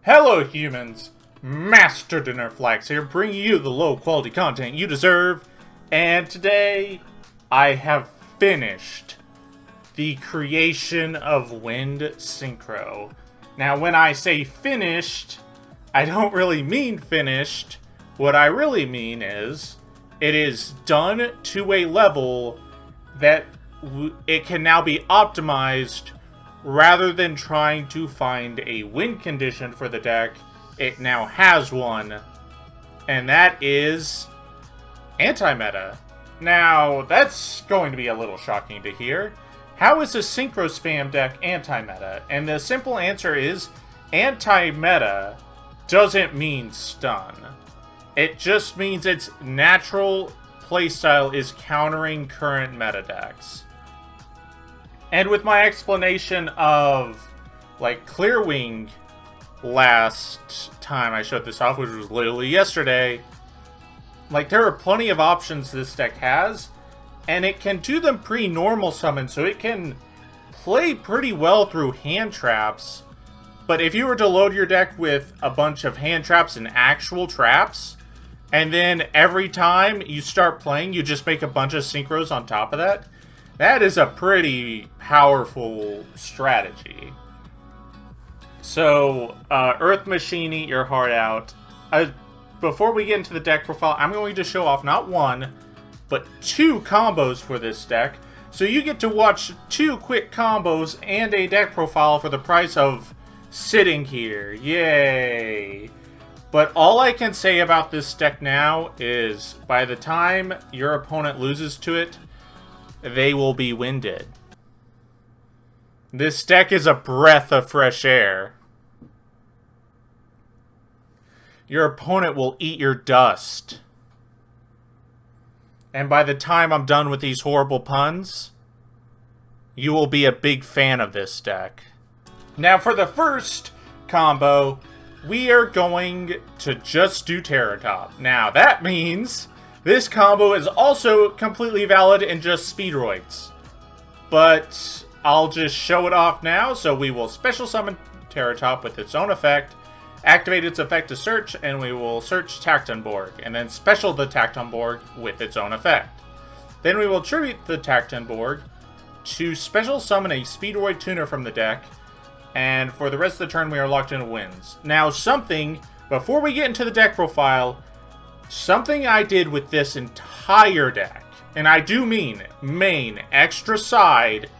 Hello humans, Master Dinner Flax here, bringing you the low quality content you deserve, and today I have finished the creation of Wind Synchro. Now when I say finished, I don't really mean finished. What I really mean is, it is done to a level that it can now be optimized. Rather than trying to find a win condition for the deck, it now has one. And that is anti-meta. Now, that's going to be a little shocking to hear. How is a Synchro spam deck anti-meta? And the simple answer is, anti-meta doesn't mean stun. It just means its natural playstyle is countering current meta decks. And with my explanation of, like, Clearwing last time I showed this off, which was literally yesterday, like, there are plenty of options this deck has, and it can do them pre-normal summon, so it can play pretty well through hand traps. But if you were to load your deck with a bunch of hand traps and actual traps, and then every time you start playing, you just make a bunch of synchros on top of that, that is a pretty powerful strategy. So, Earth Machine, eat your heart out. Before we get into the deck profile, I'm going to show off not one, but two combos for this deck. So you get to watch two quick combos and a deck profile for the price of sitting here. Yay! But all I can say about this deck now is, by the time your opponent loses to it, they will be winded. This deck is a breath of fresh air. Your opponent will eat your dust. And by the time I'm done with these horrible puns, you will be a big fan of this deck. Now for the first combo, we are going to just do Terror Top. Now that means this combo is also completely valid in just Speedroids. But I'll just show it off now. So we will special summon Terror Top with its own effect, activate its effect to search, and we will search Tactonborg, and then special the Tactonborg with its own effect. Then we will tribute the Tactonborg to special summon a Speedroid tuner from the deck, and for the rest of the turn we are locked into wins. Now before we get into the deck profile, something I did with this entire deck, and I do mean main, extra side,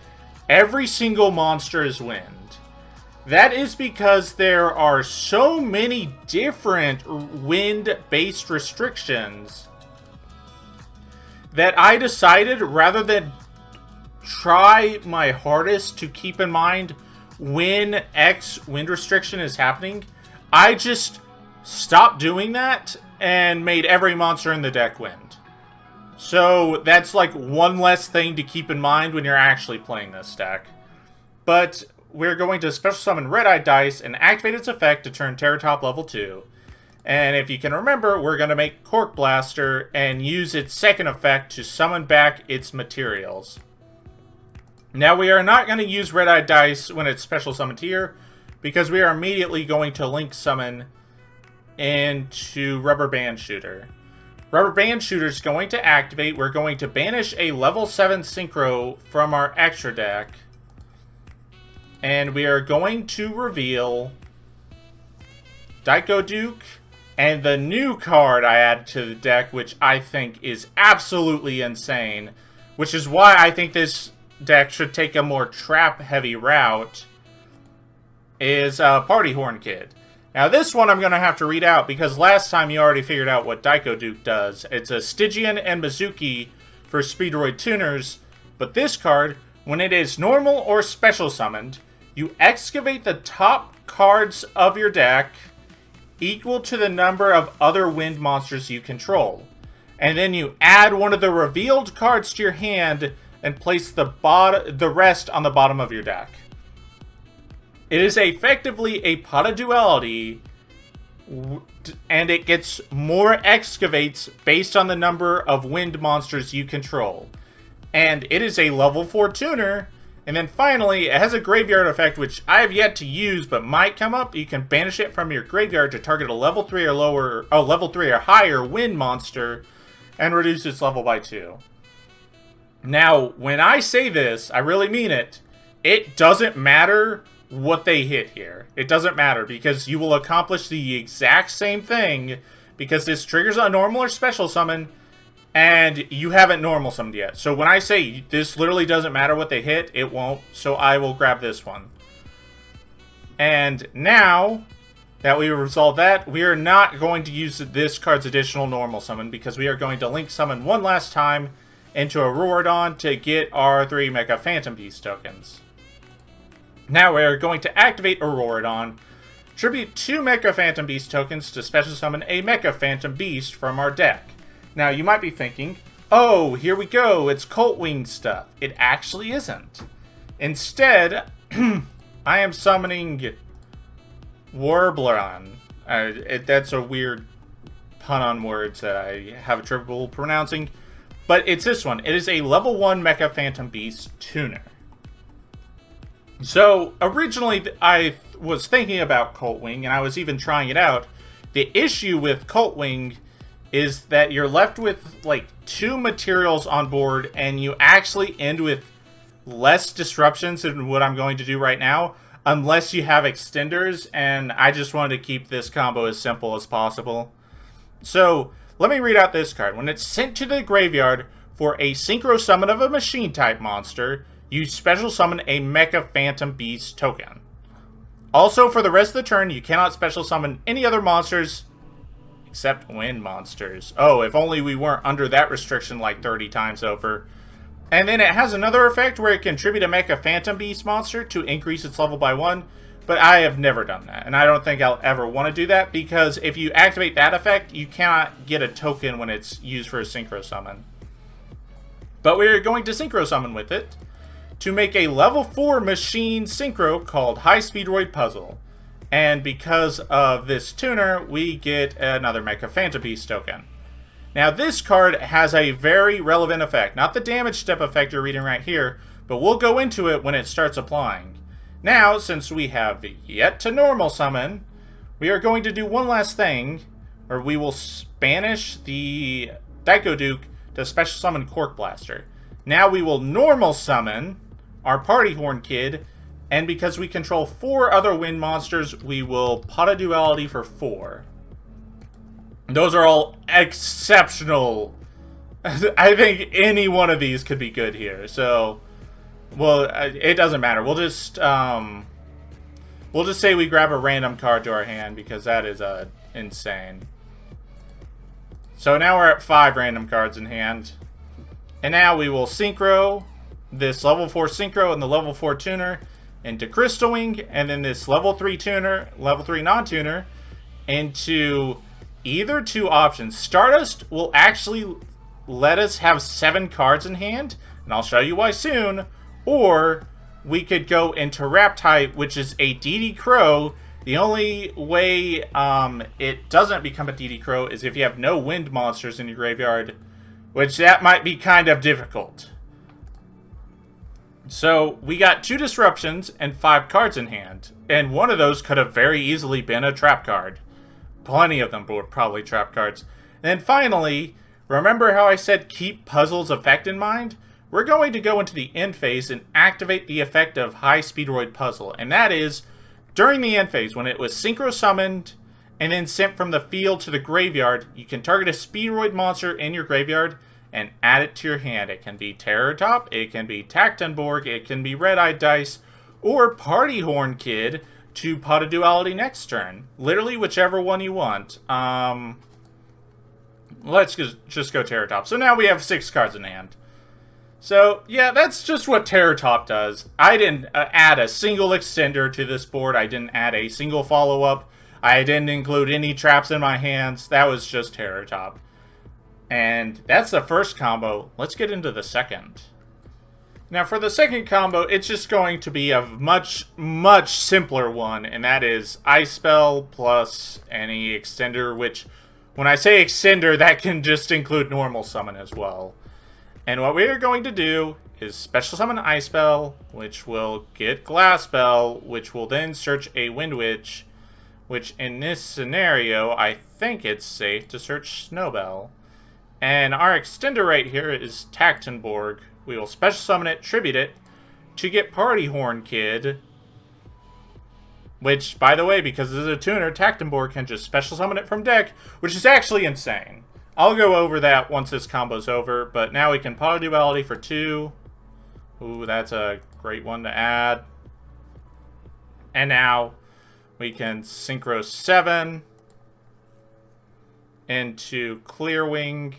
every single monster is wind. That is because there are so many different wind-based restrictions that I decided, rather than try my hardest to keep in mind when X wind restriction is happening, I just stopped doing that and made every monster in the deck wind. So that's like one less thing to keep in mind when you're actually playing this deck. But we're going to special summon Red-Eye Dice and activate its effect to turn Terror Top level 2. And if you can remember, we're going to make Cork Blaster and use its second effect to summon back its materials. Now we are not going to use Red-Eye Dice when it's special summoned here, because we are immediately going to link summon into Rubber Band Shooter. Rubber Band Shooter is going to activate. We're going to banish a level 7 Synchro from our extra deck. And we are going to reveal Daiko Duke and the new card I added to the deck, which I think is absolutely insane. Which is why I think this deck should take a more trap-heavy route, is Party Horn Kid. Now this one I'm going to have to read out, because last time you already figured out what Daiko Duke does. It's a Stygian and Mizuki for Speedroid tuners, but this card, when it is normal or special summoned, you excavate the top cards of your deck equal to the number of other wind monsters you control. And then you add one of the revealed cards to your hand and place the rest on the bottom of your deck. It is effectively a pot of duality, and it gets more excavates based on the number of wind monsters you control. And it is a level 4 tuner, And then finally, it has a graveyard effect, which I have yet to use, but might come up. You can banish it from your graveyard to target a level 3 or lower, level 3 or higher wind monster, and reduce its level by 2. Now, when I say this, I really mean it. It doesn't matter what they hit here. It doesn't matter, because you will accomplish the exact same thing, because this triggers a normal or special summon, and you haven't normal summoned yet. So when I say this literally doesn't matter what they hit, it won't. So I will grab this one. And now that we resolved that, we are not going to use this card's additional normal summon, because we are going to link summon one last time into a Auroradon to get our 3 Mecha Phantom Beast tokens. Now we are going to activate Auroradon, tribute 2 Mecha Phantom Beast tokens to special summon a Mecha Phantom Beast from our deck. Now, you might be thinking, oh, here we go, it's Cult Wing stuff. It actually isn't. Instead, I am summoning Warbleron. That's a weird pun on words that I have trouble pronouncing. But it's this one. It is a level 1 Mecha Phantom Beast tuner. So, originally, I was thinking about Cult Wing, and I was even trying it out. The issue with Cult Wing is that you're left with, like, 2 materials on board, and you actually end with less disruptions than what I'm going to do right now, unless you have extenders, and I just wanted to keep this combo as simple as possible. So, let me read out this card. When it's sent to the graveyard for a Synchro summon of a machine-type monster, you special summon a Mecha Phantom Beast token. Also, for the rest of the turn, you cannot special summon any other monsters except wind monsters. Oh, if only we weren't under that restriction like 30 times over. And then it has another effect where it can tribute a Mecha Phantom Beast monster to increase its level by 1. But I have never done that, and I don't think I'll ever want to do that, because if you activate that effect, you cannot get a token when it's used for a Synchro summon. But we're going to Synchro summon with it to make a level 4 machine Synchro called High Speedroid Puzzle. And because of this tuner, we get another Mecha Phantom Beast token. Now, this card has a very relevant effect. Not the damage step effect you're reading right here, but we'll go into it when it starts applying. Now, since we have yet to normal summon, we are going to do one last thing, where we will banish the Daiko Duke to special summon Cork Blaster. Now we will normal summon our Party Horn Kid, and because we control 4 other wind monsters, we will Pot of Duality for 4. Those are all exceptional. I think any one of these could be good here, so... Well, it doesn't matter. We'll just say we grab a random card to our hand, because that is insane. So now we're at 5 random cards in hand. And now we will Synchro this level 4 Synchro and the level 4 tuner into Crystal Wing, and then this level 3 tuner, level 3 non-tuner, into either 2 options. Stardust will actually let us have 7 cards in hand, and I'll show you why soon. Or we could go into Raptite, which is a DD Crow. The only way it doesn't become a DD Crow is if you have no wind monsters in your graveyard, which that might be kind of difficult. So we got 2 disruptions and 5 cards in hand, and one of those could have very easily been a trap card. Plenty of them were probably trap cards. And then finally, remember how I said keep Puzzle's effect in mind? We're going to go into the end phase and activate the effect of High Speedroid Puzzle, and that is during the end phase, when it was Synchro summoned and then sent from the field to the graveyard, you can target a Speedroid monster in your graveyard and add it to your hand. It can be Terror Top, it can be Tactenborg, it can be Red-Eyed Dice, or Party Horn Kid to Pot of Duality next turn. Literally whichever one you want. Let's just go Terror Top. So now we have 6 cards in hand. So, yeah, that's just what Terror Top does. I didn't add a single extender to this board. I didn't add a single follow-up. I didn't include any traps in my hands. That was just Terror Top. And that's the first combo. Let's get into the second. Now, for the second combo, it's just going to be a much, much simpler one, and that is Ice Spell plus any extender, which, when I say extender, that can just include normal summon as well. And what we are going to do is Special Summon Ice Bell, which will get Glass Bell, which will then search a Wind Witch, which in this scenario, I think it's safe to search Snowbell. And our extender right here is Tactenborg. We will Special Summon it, Tribute it, to get Party Horn Kid. Which, by the way, because this is a tuner, Tactenborg can just Special Summon it from deck, which is actually insane. I'll go over that once this combo's over, but now we can Power Duality for 2. Ooh, that's a great one to add. And now we can Synchro 7 into Clearwing.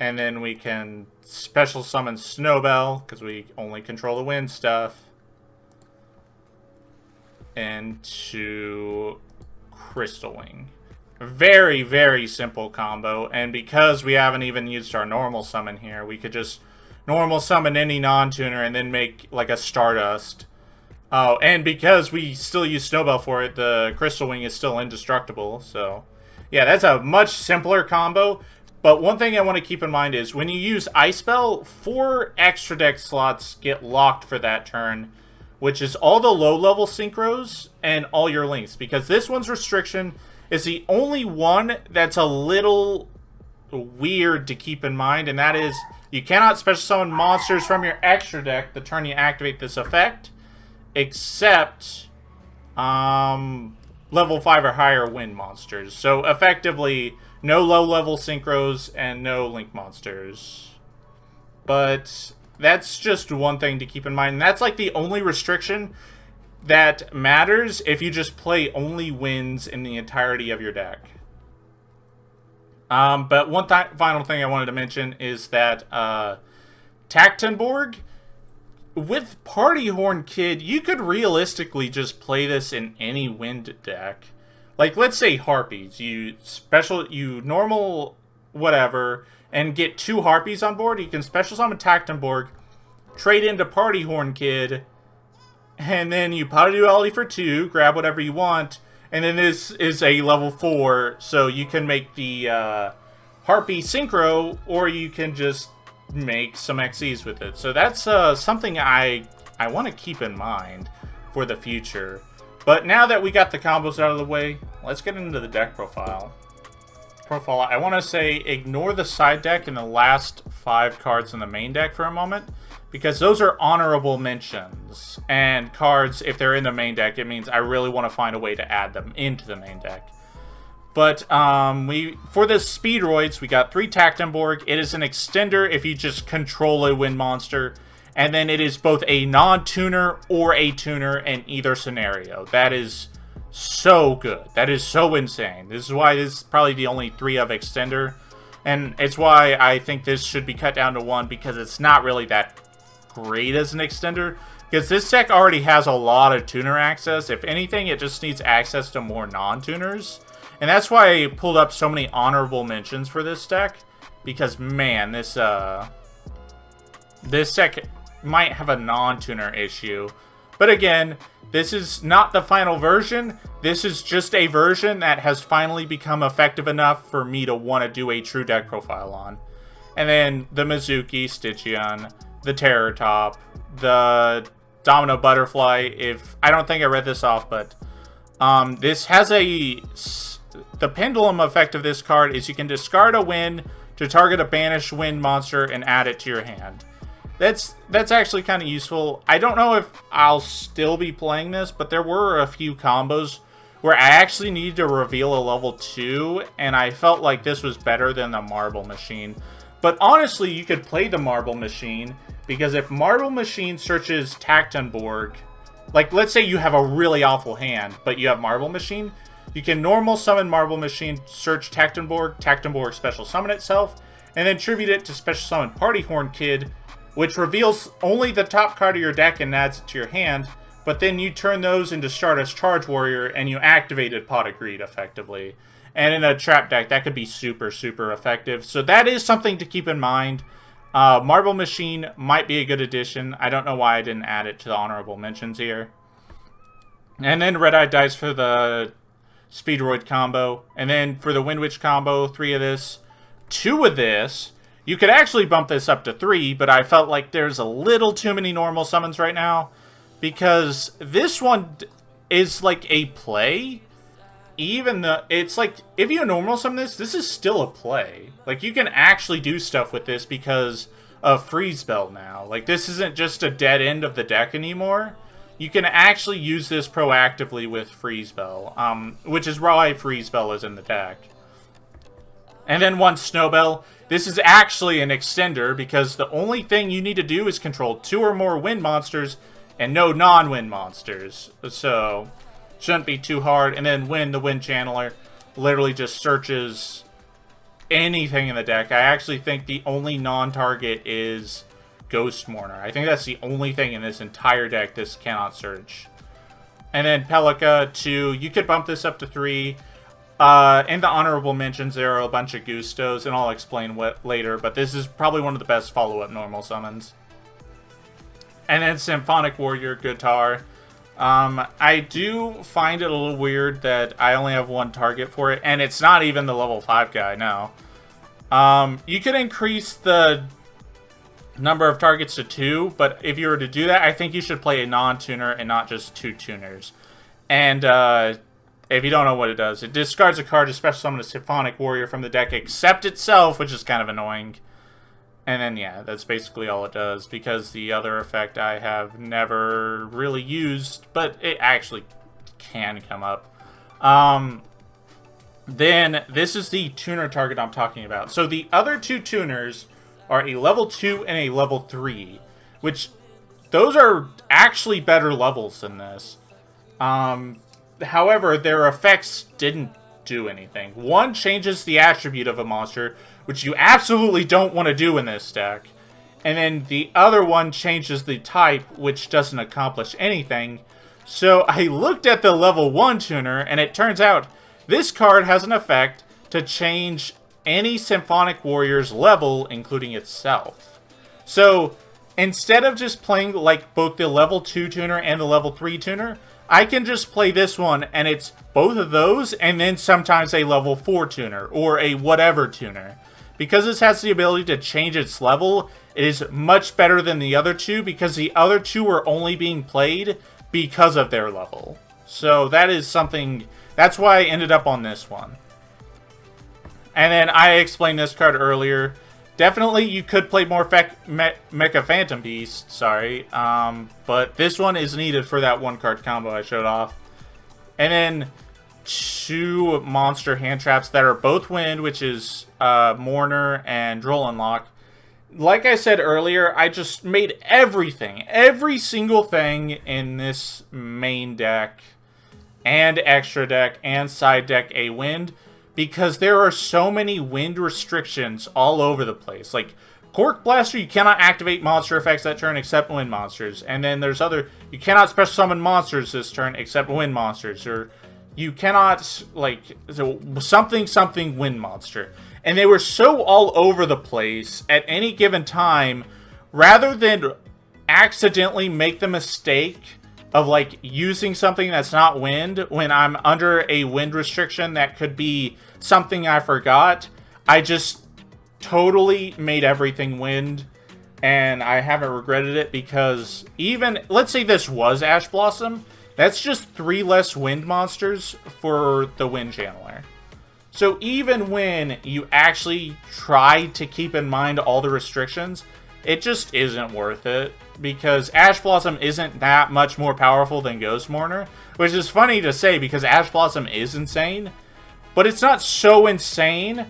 And then we can Special Summon Snowbell, because we only control the wind stuff. Into Crystal Wing. Very, very simple combo. And because we haven't even used our normal summon here, we could just normal summon any non-tuner and then make like a Stardust. Oh, and because we still use Snowbell for it, the Crystal Wing is still indestructible. So, yeah, that's a much simpler combo. But one thing I want to keep in mind is when you use Ice Spell, 4 extra deck slots get locked for that turn, which is all the low-level synchros and all your links. Because this one's restriction is the only one that's a little weird to keep in mind, and that is you cannot special summon monsters from your extra deck the turn you activate this effect, except level 5 or higher wind monsters. So effectively, no low-level synchros and no link monsters. But that's just one thing to keep in mind. And that's like the only restriction that matters if you just play only wins in the entirety of your deck. But one final thing I wanted to mention is that Tactenborg, with Party Horn Kid, you could realistically just play this in any wind deck. Like, let's say Harpies. You normal whatever, and get 2 Harpies on board. You can special summon Tactenborg, trade into Party Horn Kid, and then you Power Duality for 2, grab whatever you want, and then this is a level 4, so you can make the Harpy Synchro, or you can just make some XEs with it. So that's something I want to keep in mind for the future. But now that we got the combos out of the way, let's get into the deck profile. I want to say ignore the side deck and the last 5 cards in the main deck for a moment, because those are honorable mentions. And cards, if they're in the main deck, it means I really want to find a way to add them into the main deck. But for the Speedroids, we got 3 Tactenborg. It is an extender if you just control a wind monster. And then it is both a non-tuner or a tuner in either scenario. That is so good. That is so insane. This is why this is probably the only 3 of extender. And it's why I think this should be cut down to 1, because it's not really that great as an extender. Because this deck already has a lot of tuner access. If anything, it just needs access to more non-tuners. And that's why I pulled up so many honorable mentions for this deck. Because, man, this deck might have a non-tuner issue. But again, this is not the final version. This is just a version that has finally become effective enough for me to want to do a true deck profile on. And then the Mizuki, Stygian, the Terror Top, the Domino Butterfly. I don't think I read this off, but this has the pendulum effect of this card is you can discard a wind to target a banished wind monster and add it to your hand. That's actually kind of useful. I don't know if I'll still be playing this, but there were a few combos where I actually needed to reveal a level 2, and I felt like this was better than the Marble Machine. But honestly, you could play the Marble Machine, because if Marble Machine searches Tactenborg, like let's say you have a really awful hand, but you have Marble Machine, you can normal summon Marble Machine, search Tactenborg special summon itself, and then tribute it to special summon Party Horn Kid, which reveals only the top card of your deck and adds it to your hand, but then you turn those into Stardust Charge Warrior, and you activated Pot of Greed, effectively. And in a trap deck, that could be super, super effective. So that is something to keep in mind. Marble Machine might be a good addition. I don't know why I didn't add it to the honorable mentions here. And then Red Eye Dice for the Speedroid combo. And then for the Wind Witch combo, 3 of this, 2 of this. You could actually bump this up to 3, but I felt like there's a little too many normal summons right now, because this one is like a play. Even though it's like, if you normal summon this is still a play. Like, you can actually do stuff with this because of Freeze Spell now. Like, this isn't just a dead end of the deck anymore. You can actually use this proactively with Freeze Spell, which is why Freeze Spell is in the deck. And then one Snowbell. This is actually an extender because the only thing you need to do is control 2 or more wind monsters and no non-wind monsters. So shouldn't be too hard. And then the Wind Channeler literally just searches anything in the deck. I actually think the only non-target is Ghost Mourner. I think that's the only thing in this entire deck this cannot search. And then Pelika 2. You could bump this up to 3. In the honorable mentions, there are a bunch of Gustos, and I'll explain what later, but this is probably one of the best follow-up normal summons. And then Symphonic Warrior Guitar. I do find it a little weird that I only have one target for it, and it's not even the level 5 guy, no. You could increase the number of targets to 2, but if you were to do that, I think you should play a non-tuner and not just 2 tuners. And, if you don't know what it does, it discards a card to special summon a Symphonic Warrior from the deck except itself, which is kind of annoying. And then, yeah, that's basically all it does, because the other effect I have never really used, but it actually can come up. Then, this is the tuner target I'm talking about. So the other 2 tuners are a level 2 and a level 3, which those are actually better levels than this. However, their effects didn't do anything. One changes the attribute of a monster, which you absolutely don't want to do in this deck. And then the other one changes the type, which doesn't accomplish anything. So I looked at the level 1 tuner, and it turns out this card has an effect to change any Symphonic Warrior's level, including itself. So instead of just playing like both the level 2 tuner and the level 3 tuner, I can just play this one, and it's both of those, and then sometimes a level 4 tuner, or a whatever tuner. Because this has the ability to change its level, it is much better than the other 2, because the other 2 are only being played because of their level. So that is something, that's why I ended up on this one. And then I explained this card earlier. Definitely, you could play more Mecha Phantom Beast, sorry. But this one is needed for that 1-card combo I showed off. And then 2 monster hand traps that are both wind, which is Mourner and Droll Unlock. Like I said earlier, I just made everything, every single thing in this main deck, and extra deck, and side deck a wind. Because there are so many wind restrictions all over the place. Like, Cork Blaster, you cannot activate monster effects that turn except wind monsters. And then there's you cannot special summon monsters this turn except wind monsters. Or you cannot, like, something wind monster. And they were so all over the place at any given time, rather than accidentally make the mistake of, like, using something that's not wind when I'm under a wind restriction that could be something I forgot. I just totally made everything wind, and I haven't regretted it, because even, let's say this was Ash Blossom, that's just 3 less wind monsters for the Wind Channeler. So even when you actually try to keep in mind all the restrictions, it just isn't worth it, because Ash Blossom isn't that much more powerful than Ghost Mourner, which is funny to say because Ash Blossom is insane, but it's not so insane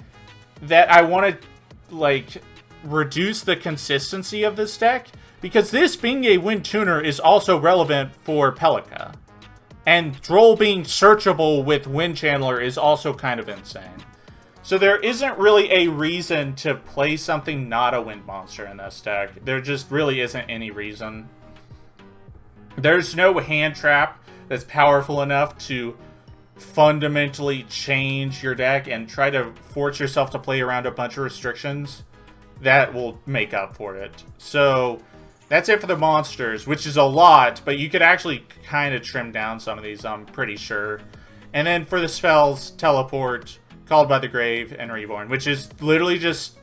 that I want to, like, reduce the consistency of this deck, because this being a wind tuner is also relevant for Pelika, and Droll being searchable with Wind Channeler is also kind of insane. So there isn't really a reason to play something not a wind monster in this deck. There just really isn't any reason. There's no hand trap that's powerful enough to fundamentally change your deck and try to force yourself to play around a bunch of restrictions that will make up for it. So that's it for the monsters, which is a lot, but you could actually kind of trim down some of these, I'm pretty sure. And then for the spells, Teleport, Called by the Grave, and Reborn, which is literally just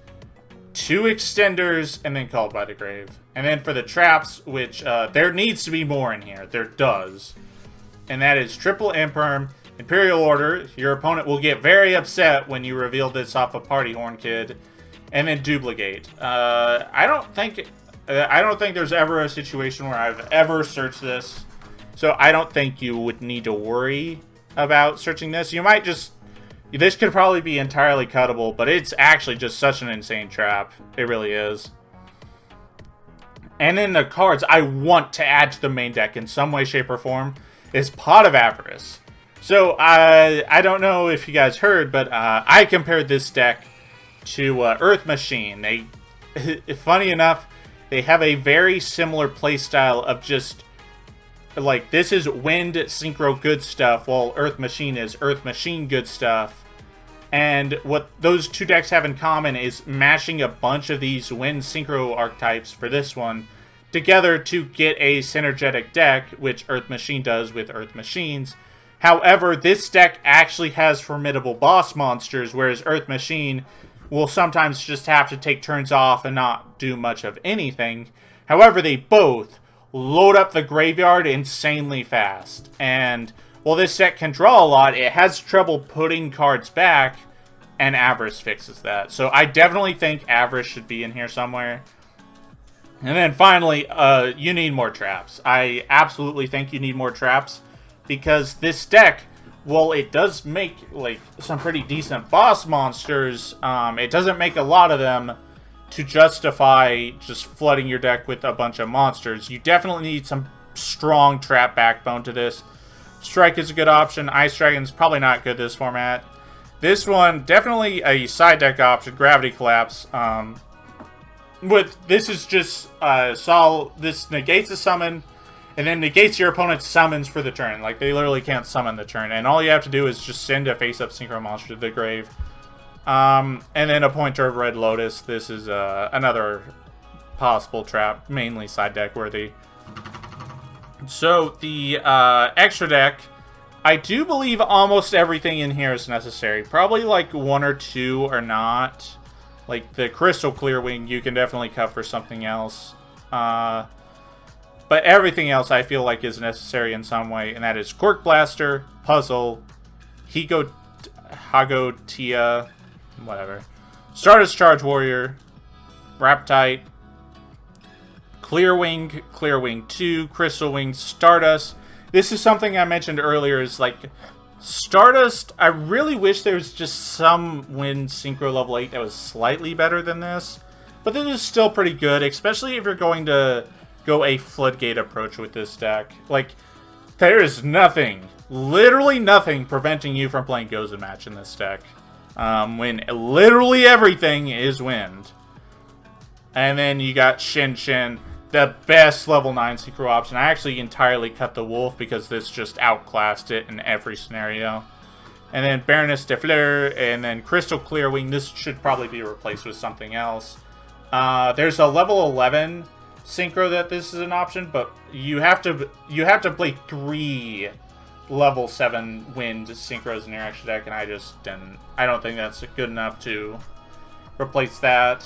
2 extenders, and then Called by the Grave. And then for the traps, which there needs to be more in here. There does. And that is triple Imperm, Imperial Order. Your opponent will get very upset when you reveal this off a Party Horn Kid. And then Duplicate. I don't think there's ever a situation where I've ever searched this. So I don't think you would need to worry about searching this. You might just... This could probably be entirely cuttable, but it's actually just such an insane trap. It really is. And then the cards I want to add to the main deck in some way, shape, or form is Pot of Avarice. So, I don't know if you guys heard, but I compared this deck to Earth Machine. Funny enough, they have a very similar playstyle of just... Like, this is Wind Synchro good stuff, while Earth Machine is Earth Machine good stuff. And what those two decks have in common is mashing a bunch of these Wind Synchro archetypes for this one together to get a synergetic deck, which Earth Machine does with Earth Machines. However, this deck actually has formidable boss monsters, whereas Earth Machine will sometimes just have to take turns off and not do much of anything. However, they both load up the graveyard insanely fast. And while this deck can draw a lot, it has trouble putting cards back, and Avarice fixes that. So I definitely think Avarice should be in here somewhere. And then finally, you need more traps. I absolutely think you need more traps, because this deck, while it does make like some pretty decent boss monsters, it doesn't make a lot of them to justify just flooding your deck with a bunch of monsters. You definitely need some strong trap backbone to this. Strike is a good option. Ice Dragon's probably not good this format. This one, definitely a side deck option. Gravity Collapse. This is just this negates a summon, and then negates your opponent's summons for the turn. Like, they literally can't summon the turn, and all you have to do is just send a face-up Synchro monster to the grave. And then a Pointer of Red Lotus. This is another possible trap, mainly side deck worthy. So the extra deck, I do believe almost everything in here is necessary. Probably like 1 or 2 are not. Like the Crystal Clear Wing, you can definitely cut for something else. But everything else I feel like is necessary in some way, and that is Cork Blaster, Puzzle, Hagotia, whatever, Stardust Charge Warrior, Raptite, Clear Wing 2, Crystal Wing, Stardust. This is something I mentioned earlier, is like Stardust. I really wish there was just some Wind Synchro level 8 that was slightly better than this, but this is still pretty good, especially if you're going to go a Floodgate approach with this deck. Like, there is nothing, literally nothing, preventing you from playing Gozen Match in this deck. When literally everything is Wind. And then you got Shin Shin, the best level 9 Synchro option. I actually entirely cut the Wolf because this just outclassed it in every scenario. And then Baroness de Fleur, and then Crystal Clear Wing. This should probably be replaced with something else. There's a level 11 Synchro that this is an option, but you have to play 3 level 7 Wind Synchros in your extra deck, and I just didn't. I don't think that's good enough to replace that.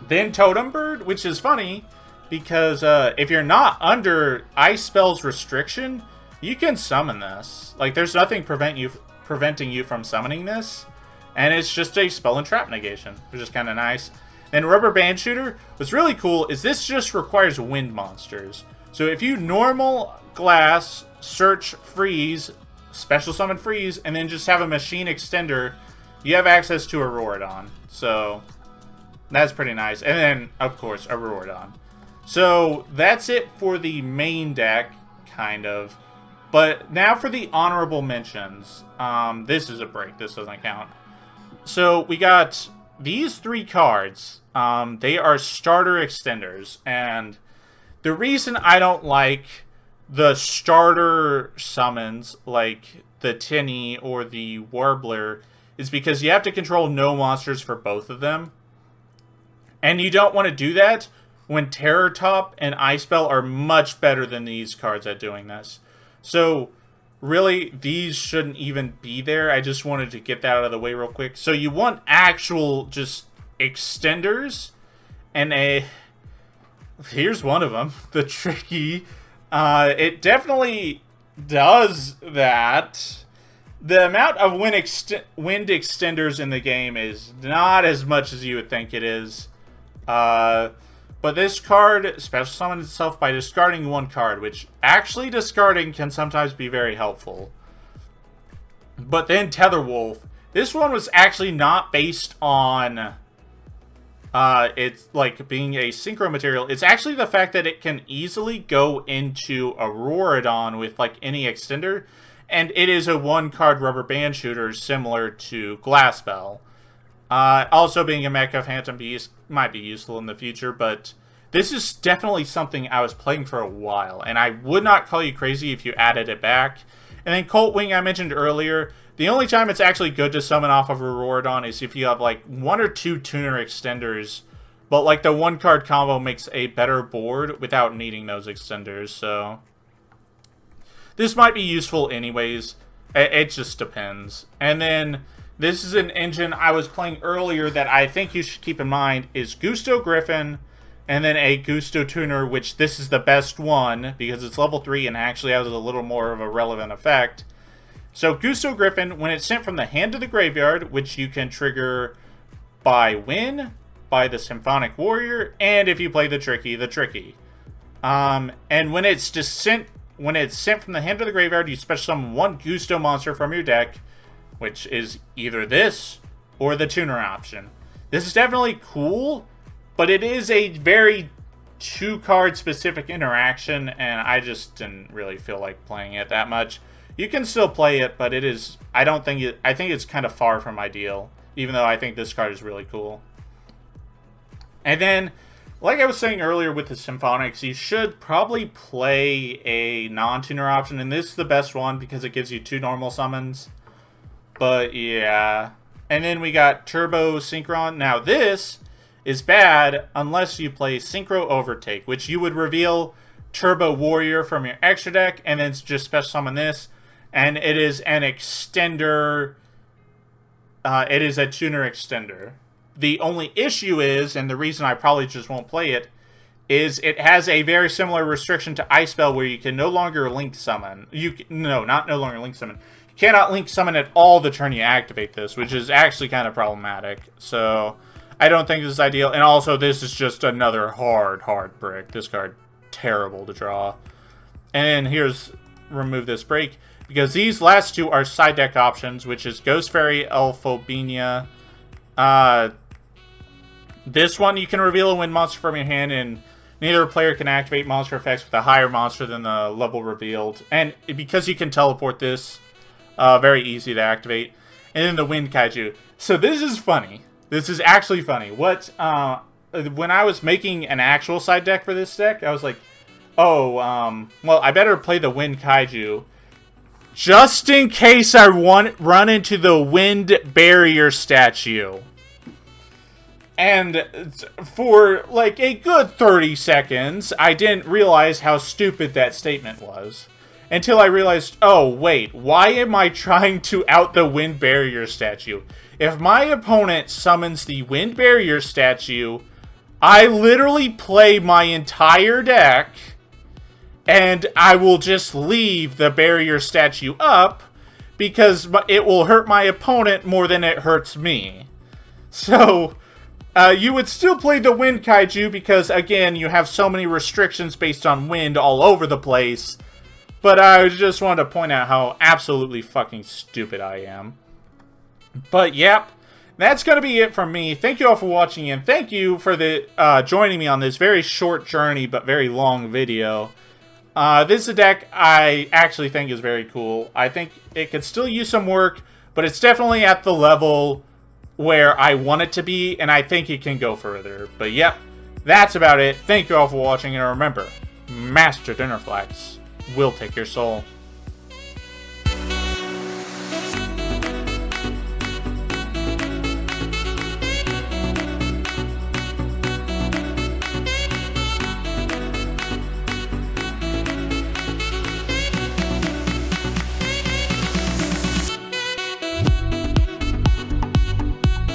Then Totem Bird, which is funny, because if you're not under Ice Spell's restriction, you can summon this. Like, there's nothing preventing you from summoning this, and it's just a spell and trap negation, which is kind of nice. Then Rubber Band Shooter, what's really cool is this just requires wind monsters. So if you normal Glass, search Freeze, special summon Freeze, and then just have a Machine Extender, you have access to Auroradon. So that's pretty nice. And then, of course, Auroradon. So that's it for the main deck, kind of. But now for the honorable mentions. This is a break. This doesn't count. So we got these 3 cards. They are starter extenders. And the reason I don't like the starter summons, like the Tinny or the Warbler, is because you have to control no monsters for both of them. And you don't want to do that when Terror Top and Ice Spell are much better than these cards at doing this. So, really, these shouldn't even be there. I just wanted to get that out of the way real quick. So you want actual, just extenders, and here's one of them, the Tricky. It definitely does that. The amount of wind extenders in the game is not as much as you would think it is. But this card special summons itself by discarding one card, which actually discarding can sometimes be very helpful. But then Tether Wolf. This one was actually not based on it's like being a synchro material. It's actually the fact that it can easily go into Auroradon with like any extender. And it is a one-card rubber band shooter similar to Glassbell. Also being a Mecha Phantom Beast might be useful in the future, but this is definitely something I was playing for a while, and I would not call you crazy if you added it back. And then Colt Wing, I mentioned earlier, the only time it's actually good to summon off of Auroradon is if you have like 1 or 2 tuner extenders, but like the one-card combo makes a better board without needing those extenders, so this might be useful anyways. It just depends. And then this is an engine I was playing earlier that I think you should keep in mind is Gusto Griffin, and then a Gusto Tuner, which this is the best one because it's level 3 and actually has a little more of a relevant effect. So Gusto Griffin, when it's sent from the hand to the graveyard, which you can trigger by Win, by the Symphonic Warrior, and if you play the Tricky. And when it's sent from the hand to the graveyard, you special summon 1 Gusto monster from your deck, which is either this or the tuner option. This is definitely cool, but it is a very 2-card specific interaction, and I just didn't really feel like playing it that much. You can still play it, but it is, I think it's kind of far from ideal, even though I think this card is really cool. And then, like I was saying earlier with the Symphonics, you should probably play a non-tuner option, and this is the best one because it gives you 2 normal summons. But yeah. And then we got Turbo Synchron. Now this is bad unless you play Synchro Overtake, which you would reveal Turbo Warrior from your extra deck and then just special summon this. And it is an extender. It is a tuner extender. The only issue is, and the reason I probably just won't play it, is it has a very similar restriction to Ice Spell where you can no longer link summon. No longer link summon. You cannot link summon at all the turn you activate this, which is actually kind of problematic. So I don't think this is ideal. And also, this is just another hard brick. This card, terrible to draw. And here's remove this break, because these last 2 are side deck options, which is Ghost Fairy, Elphobenia. This one, you can reveal a wind monster from your hand, and neither player can activate monster effects with a higher monster than the level revealed. And because you can teleport this, very easy to activate. And then the Wind Kaiju. So this is funny. This is actually funny. When I was making an actual side deck for this deck, I was like, well, I better play the Wind Kaiju just in case I run into the Wind Barrier statue. And for like a good 30 seconds, I didn't realize how stupid that statement was. Until I realized, oh wait, why am I trying to out the Wind Barrier statue? If my opponent summons the Wind Barrier statue, I literally play my entire deck, and I will just leave the Barrier statue up, because it will hurt my opponent more than it hurts me. So you would still play the Wind Kaiju because, again, you have so many restrictions based on wind all over the place. But I just wanted to point out how absolutely fucking stupid I am. But, yep, that's going to be it from me. Thank you all for watching, and thank you for joining me on this very short journey but very long video. This is a deck I actually think is very cool. I think it could still use some work, but it's definitely at the level where I want it to be, and I think it can go further. But yep, that's about it. Thank you all for watching, and remember, Master Dinnerflax will take your soul.